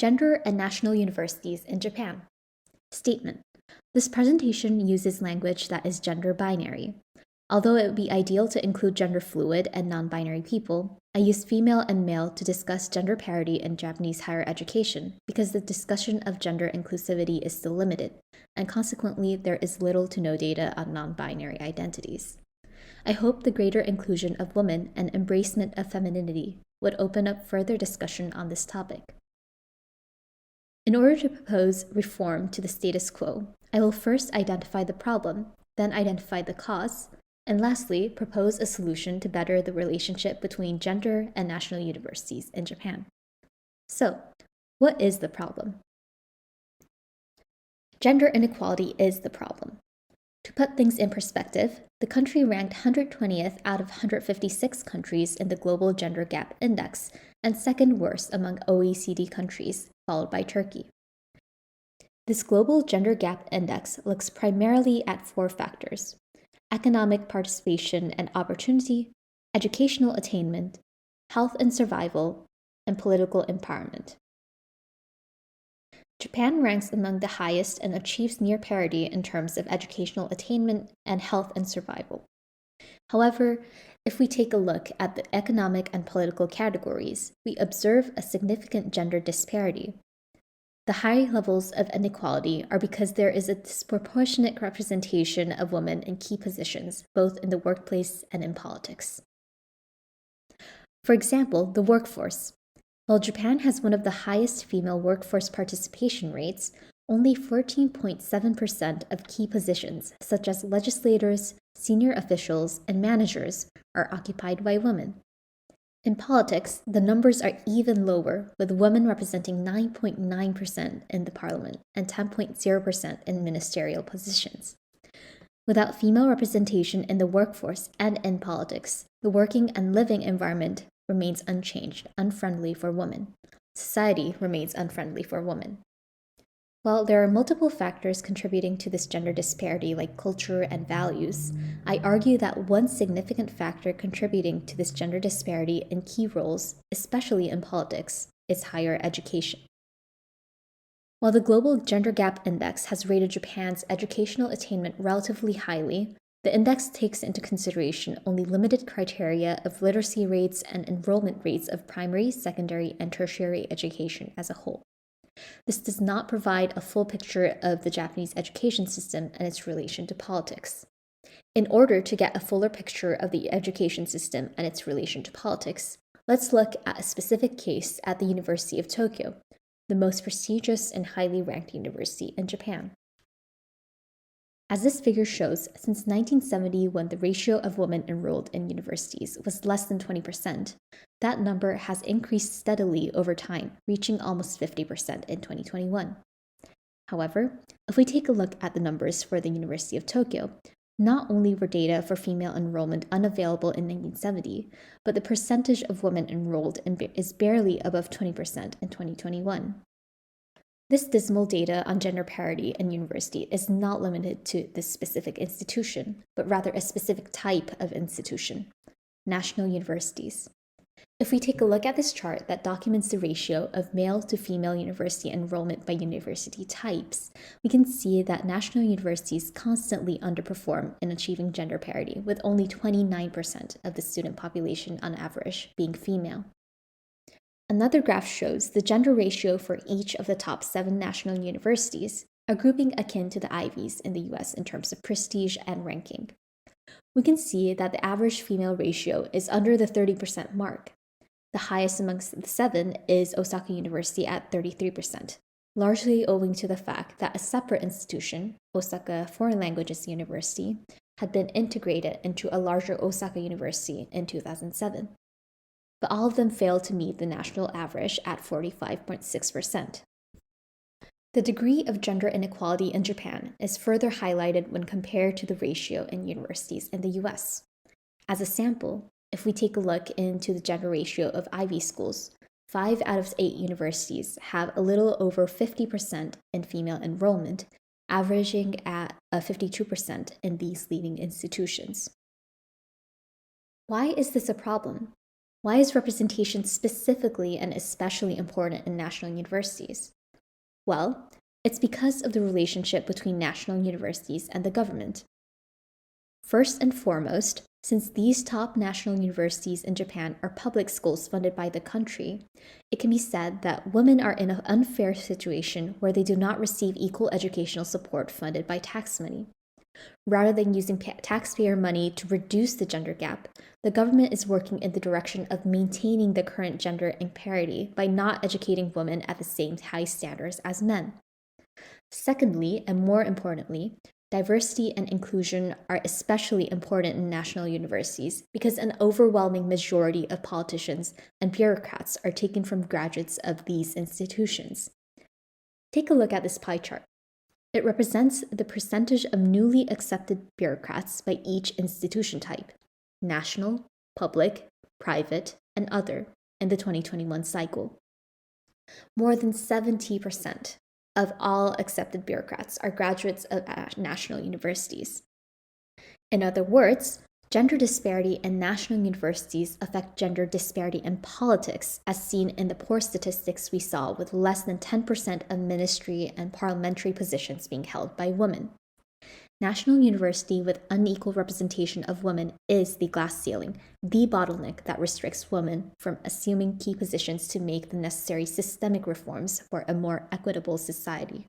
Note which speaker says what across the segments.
Speaker 1: Gender and National Universities in Japan. Statement. This presentation uses language that is gender binary. Although it would be ideal to include gender fluid and non-binary people, I use female and male to discuss gender parity in Japanese higher education because the discussion of gender inclusivity is still limited, and consequently there is little to no data on non-binary identities. I hope the greater inclusion of women and embracement of femininity would open up further discussion on this topic. In order to propose reform to the status quo, I will first identify the problem, then identify the cause, and lastly, propose a solution to better the relationship between gender and national universities in Japan. So, what is the problem? Gender inequality is the problem. To put things in perspective, the country ranked 120th out of 156 countries in the Global Gender Gap Index and second worst among OECD countries, followed by Turkey. This Global Gender Gap Index looks primarily at 4 factors: economic participation and opportunity, educational attainment, health and survival, and political empowerment. Japan ranks among the highest and achieves near parity in terms of educational attainment and health and survival. However, if we take a look at the economic and political categories, we observe a significant gender disparity. The high levels of inequality are because there is a disproportionate representation of women in key positions, both in the workplace and in politics. For example, the workforce. While Japan has one of the highest female workforce participation rates, only 14.7% of key positions, such as legislators, senior officials, and managers, are occupied by women. In politics, the numbers are even lower, with women representing 9.9% in the parliament and 10.0% in ministerial positions. Without female representation in the workforce and in politics, the working and living environment remains unchanged, unfriendly for women. Society remains unfriendly for women. While there are multiple factors contributing to this gender disparity like culture and values, I argue that one significant factor contributing to this gender disparity in key roles, especially in politics, is higher education. While the Global Gender Gap Index has rated Japan's educational attainment relatively highly, the index takes into consideration only limited criteria of literacy rates and enrollment rates of primary, secondary, and tertiary education as a whole. This does not provide a full picture of the Japanese education system and its relation to politics. In order to get a fuller picture of the education system and its relation to politics, let's look at a specific case at the University of Tokyo, the most prestigious and highly ranked university in Japan. As this figure shows, since 1970, when the ratio of women enrolled in universities was less than 20%, that number has increased steadily over time, reaching almost 50% in 2021. However, if we take a look at the numbers for the University of Tokyo, not only were data for female enrollment unavailable in 1970, but the percentage of women enrolled is barely above 20% in 2021. This dismal data on gender parity in university is not limited to this specific institution, but rather a specific type of institution, national universities. If we take a look at this chart that documents the ratio of male to female university enrollment by university types, we can see that national universities constantly underperform in achieving gender parity, with only 29% of the student population on average being female. Another graph shows the gender ratio for each of the top 7 national universities, a grouping akin to the Ivies in the US in terms of prestige and ranking. We can see that the average female ratio is under the 30% mark. The highest amongst the 7 is Osaka University at 33%, largely owing to the fact that a separate institution, Osaka Foreign Languages University, had been integrated into a larger Osaka University in 2007. But all of them failed to meet the national average at 45.6%. The degree of gender inequality in Japan is further highlighted when compared to the ratio in universities in the US. As a sample, if we take a look into the gender ratio of Ivy schools, 5 out of 8 universities have a little over 50% in female enrollment, averaging at 52% in these leading institutions. Why is this a problem? Why is representation specifically and especially important in national universities? Well, it's because of the relationship between national universities and the government. First and foremost, since these top national universities in Japan are public schools funded by the country, it can be said that women are in an unfair situation where they do not receive equal educational support funded by tax money. Rather than using taxpayer money to reduce the gender gap, the government is working in the direction of maintaining the current gender imparity by not educating women at the same high standards as men. Secondly, and more importantly, diversity and inclusion are especially important in national universities because an overwhelming majority of politicians and bureaucrats are taken from graduates of these institutions. Take a look at this pie chart. It represents the percentage of newly accepted bureaucrats by each institution type: national, public, private, and other in the 2021 cycle. More than 70% of all accepted bureaucrats are graduates of national universities. In other words, gender disparity in national universities affect gender disparity in politics, as seen in the poor statistics we saw with less than 10% of ministry and parliamentary positions being held by women. National university with unequal representation of women is the glass ceiling, the bottleneck that restricts women from assuming key positions to make the necessary systemic reforms for a more equitable society.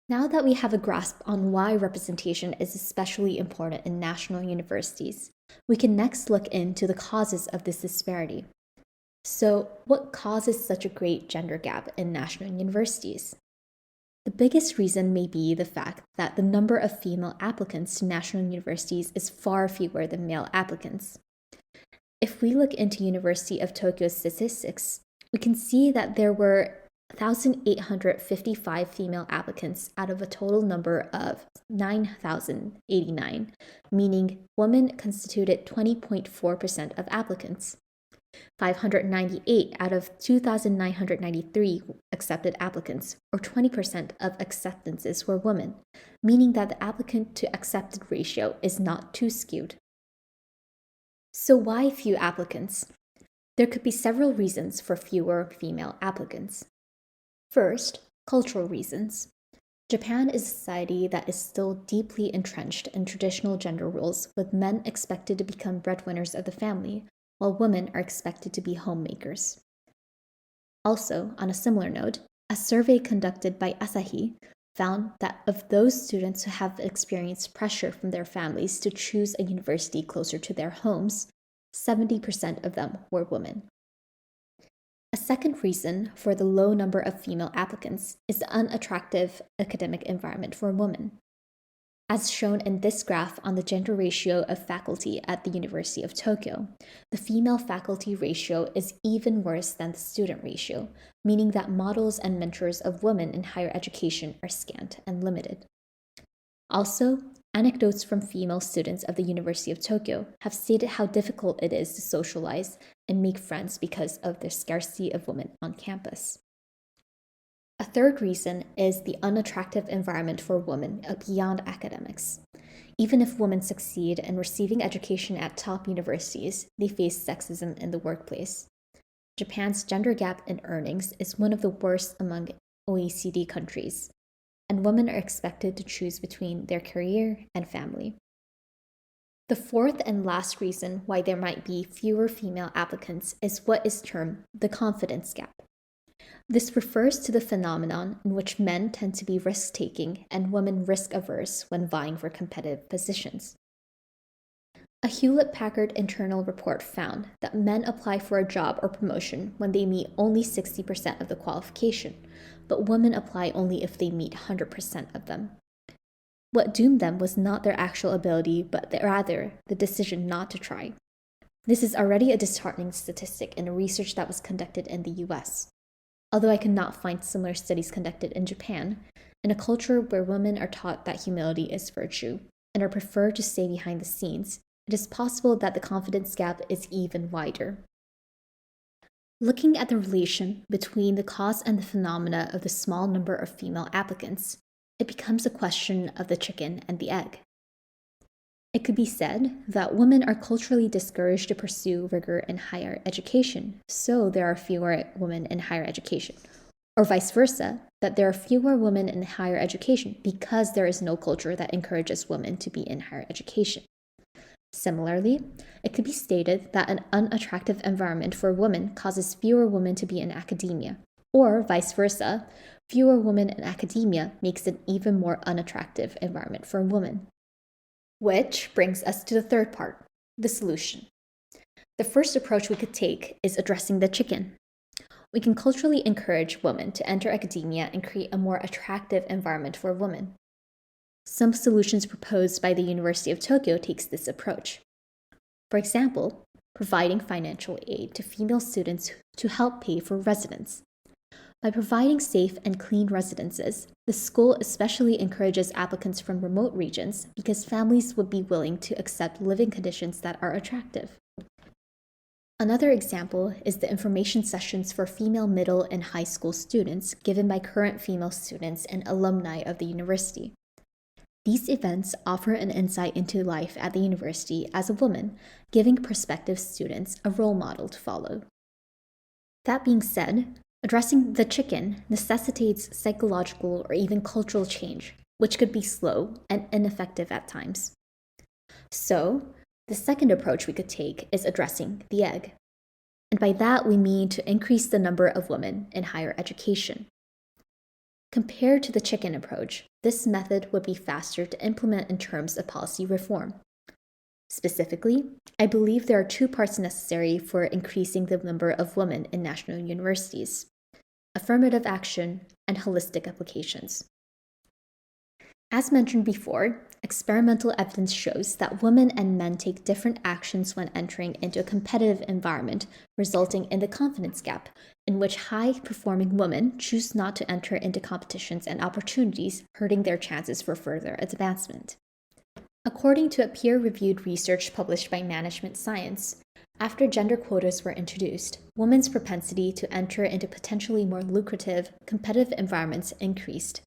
Speaker 1: Now that we have a grasp on why representation is especially important in national universities, we can next look into the causes of this disparity. So, what causes such a great gender gap in national universities? The biggest reason may be the fact that the number of female applicants to national universities is far fewer than male applicants. If we look into University of Tokyo's statistics, we can see that there were 1,855 female applicants out of a total number of 9,089, meaning women constituted 20.4% of applicants. 598 out of 2,993 accepted applicants, or 20% of acceptances, were women, meaning that the applicant to accepted ratio is not too skewed. So why few applicants? There could be several reasons for fewer female applicants. First, cultural reasons. Japan is a society that is still deeply entrenched in traditional gender roles, with men expected to become breadwinners of the family, while women are expected to be homemakers. Also, on a similar note, a survey conducted by Asahi found that of those students who have experienced pressure from their families to choose a university closer to their homes, 70% of them were women. A second reason for the low number of female applicants is the unattractive academic environment for women. As shown in this graph on the gender ratio of faculty at the University of Tokyo, the female faculty ratio is even worse than the student ratio, meaning that models and mentors of women in higher education are scant and limited. Also, anecdotes from female students of the University of Tokyo have stated how difficult it is to socialize and make friends because of the scarcity of women on campus. A third reason is the unattractive environment for women beyond academics. Even if women succeed in receiving education at top universities, they face sexism in the workplace. Japan's gender gap in earnings is one of the worst among OECD countries, and women are expected to choose between their career and family. The fourth and last reason why there might be fewer female applicants is what is termed the confidence gap. This refers to the phenomenon in which men tend to be risk-taking and women risk-averse when vying for competitive positions. A Hewlett-Packard internal report found that men apply for a job or promotion when they meet only 60% of the qualification, but women apply only if they meet 100% of them. What doomed them was not their actual ability, but rather the decision not to try. This is already a disheartening statistic in a research that was conducted in the US. Although I could not find similar studies conducted in Japan, in a culture where women are taught that humility is virtue and are preferred to stay behind the scenes, it is possible that the confidence gap is even wider. Looking at the relation between the cause and the phenomena of the small number of female applicants, it becomes a question of the chicken and the egg. It could be said that women are culturally discouraged to pursue rigor in higher education, so there are fewer women in higher education. Or vice versa, that there are fewer women in higher education because there is no culture that encourages women to be in higher education. Similarly, it could be stated that an unattractive environment for women causes fewer women to be in academia, or vice versa, fewer women in academia makes an even more unattractive environment for women. Which brings us to the third part, the solution. The first approach we could take is addressing the chicken. We can culturally encourage women to enter academia and create a more attractive environment for women. Some solutions proposed by the University of Tokyo takes this approach. For example, providing financial aid to female students to help pay for residence. By providing safe and clean residences, the school especially encourages applicants from remote regions because families would be willing to accept living conditions that are attractive. Another example is the information sessions for female middle and high school students given by current female students and alumni of the university. These events offer an insight into life at the university as a woman, giving prospective students a role model to follow. That being said, addressing the chicken necessitates psychological or even cultural change, which could be slow and ineffective at times. So, the second approach we could take is addressing the egg. And by that, we mean to increase the number of women in higher education. Compared to the chicken approach, this method would be faster to implement in terms of policy reform. Specifically, I believe there are two parts necessary for increasing the number of women in national universities: affirmative action and holistic applications. As mentioned before, experimental evidence shows that women and men take different actions when entering into a competitive environment, resulting in the confidence gap, in which high-performing women choose not to enter into competitions and opportunities, hurting their chances for further advancement. According to a peer-reviewed research published by Management Science, after gender quotas were introduced, women's propensity to enter into potentially more lucrative, competitive environments increased.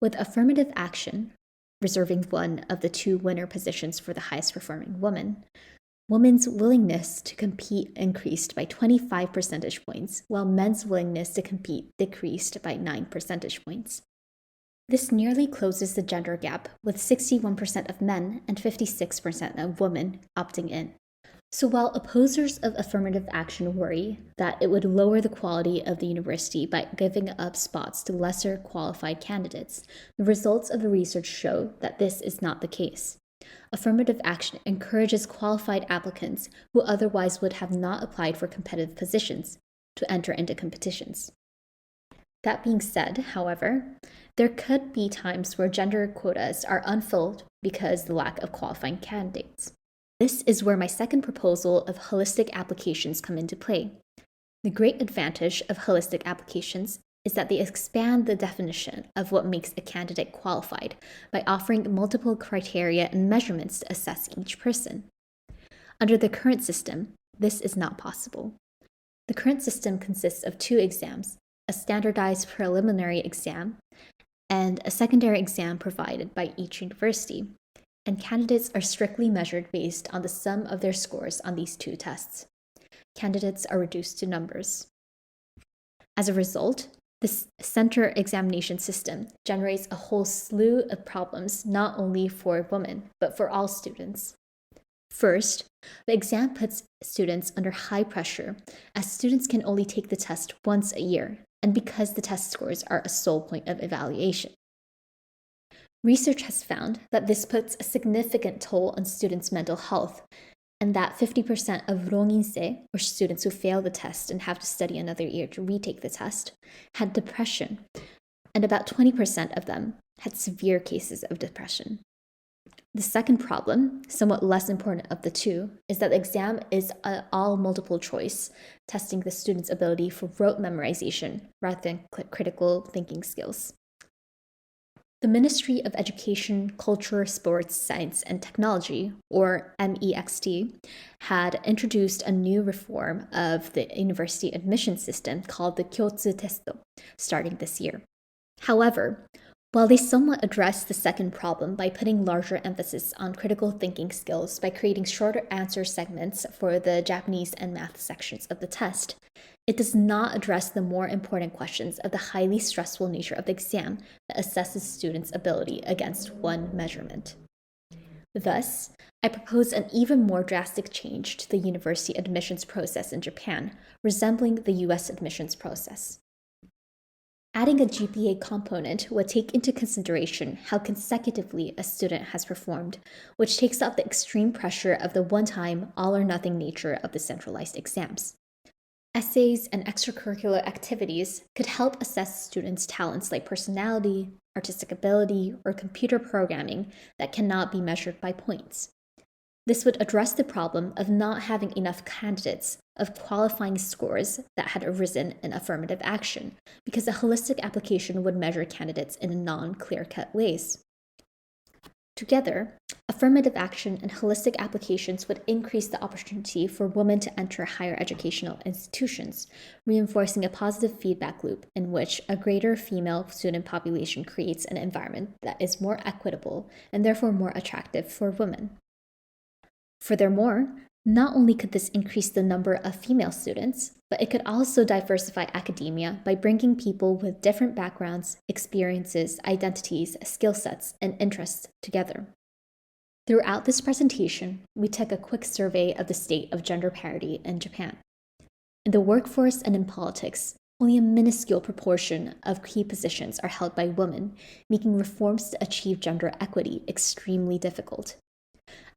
Speaker 1: With affirmative action, reserving one of the two winner positions for the highest performing woman, women's willingness to compete increased by 25 percentage points, while men's willingness to compete decreased by 9 percentage points. This nearly closes the gender gap, with 61% of men and 56% of women opting in. So while opposers of affirmative action worry that it would lower the quality of the university by giving up spots to lesser qualified candidates, the results of the research show that this is not the case. Affirmative action encourages qualified applicants who otherwise would have not applied for competitive positions to enter into competitions. That being said, however, there could be times where gender quotas are unfilled because of the lack of qualifying candidates. This is where my second proposal of holistic applications come into play. The great advantage of holistic applications is that they expand the definition of what makes a candidate qualified by offering multiple criteria and measurements to assess each person. Under the current system, this is not possible. The current system consists of two exams: a standardized preliminary exam and a secondary exam provided by each university, and candidates are strictly measured based on the sum of their scores on these two tests. Candidates are reduced to numbers. As a result, this center examination system generates a whole slew of problems not only for women, but for all students. First, the exam puts students under high pressure, as students can only take the test once a year, and because the test scores are a sole point of evaluation. Research has found that this puts a significant toll on students' mental health, and that 50% of ronginsei, or students who fail the test and have to study another year to retake the test, had depression, and about 20% of them had severe cases of depression. The second problem, somewhat less important of the two, is that the exam is all multiple choice, testing the student's ability for rote memorization rather than critical thinking skills. The Ministry of Education, Culture, Sports, Science, and Technology, or MEXT, had introduced a new reform of the university admission system called the Kyotsu Testo, starting this year. However, While they somewhat address the second problem by putting larger emphasis on critical thinking skills by creating shorter answer segments for the Japanese and math sections of the test, it does not address the more important questions of the highly stressful nature of the exam that assesses students' ability against one measurement. Thus, I propose an even more drastic change to the university admissions process in Japan, resembling the US admissions process. Adding a GPA component would take into consideration how consecutively a student has performed, which takes out the extreme pressure of the one-time, all-or-nothing nature of the centralized exams. Essays and extracurricular activities could help assess students' talents like personality, artistic ability, or computer programming that cannot be measured by points. This would address the problem of not having enough candidates of qualifying scores that had arisen in affirmative action, because a holistic application would measure candidates in non-clear-cut ways. Together, affirmative action and holistic applications would increase the opportunity for women to enter higher educational institutions, reinforcing a positive feedback loop in which a greater female student population creates an environment that is more equitable and therefore more attractive for women. Furthermore, not only could this increase the number of female students, but it could also diversify academia by bringing people with different backgrounds, experiences, identities, skill sets, and interests together. Throughout this presentation, we took a quick survey of the state of gender parity in Japan. In the workforce and in politics, only a minuscule proportion of key positions are held by women, making reforms to achieve gender equity extremely difficult.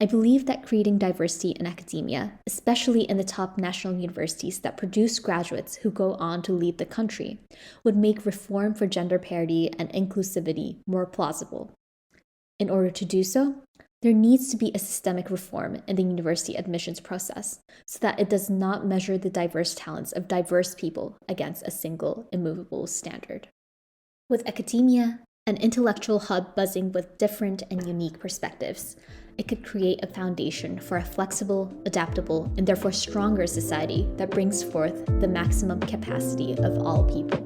Speaker 1: I believe that creating diversity in academia, especially in the top national universities that produce graduates who go on to lead the country, would make reform for gender parity and inclusivity more plausible. In order to do so, there needs to be a systemic reform in the university admissions process so that it does not measure the diverse talents of diverse people against a single immovable standard. With academia, an intellectual hub buzzing with different and unique perspectives, it could create a foundation for a flexible, adaptable, and therefore stronger society that brings forth the maximum capacity of all people.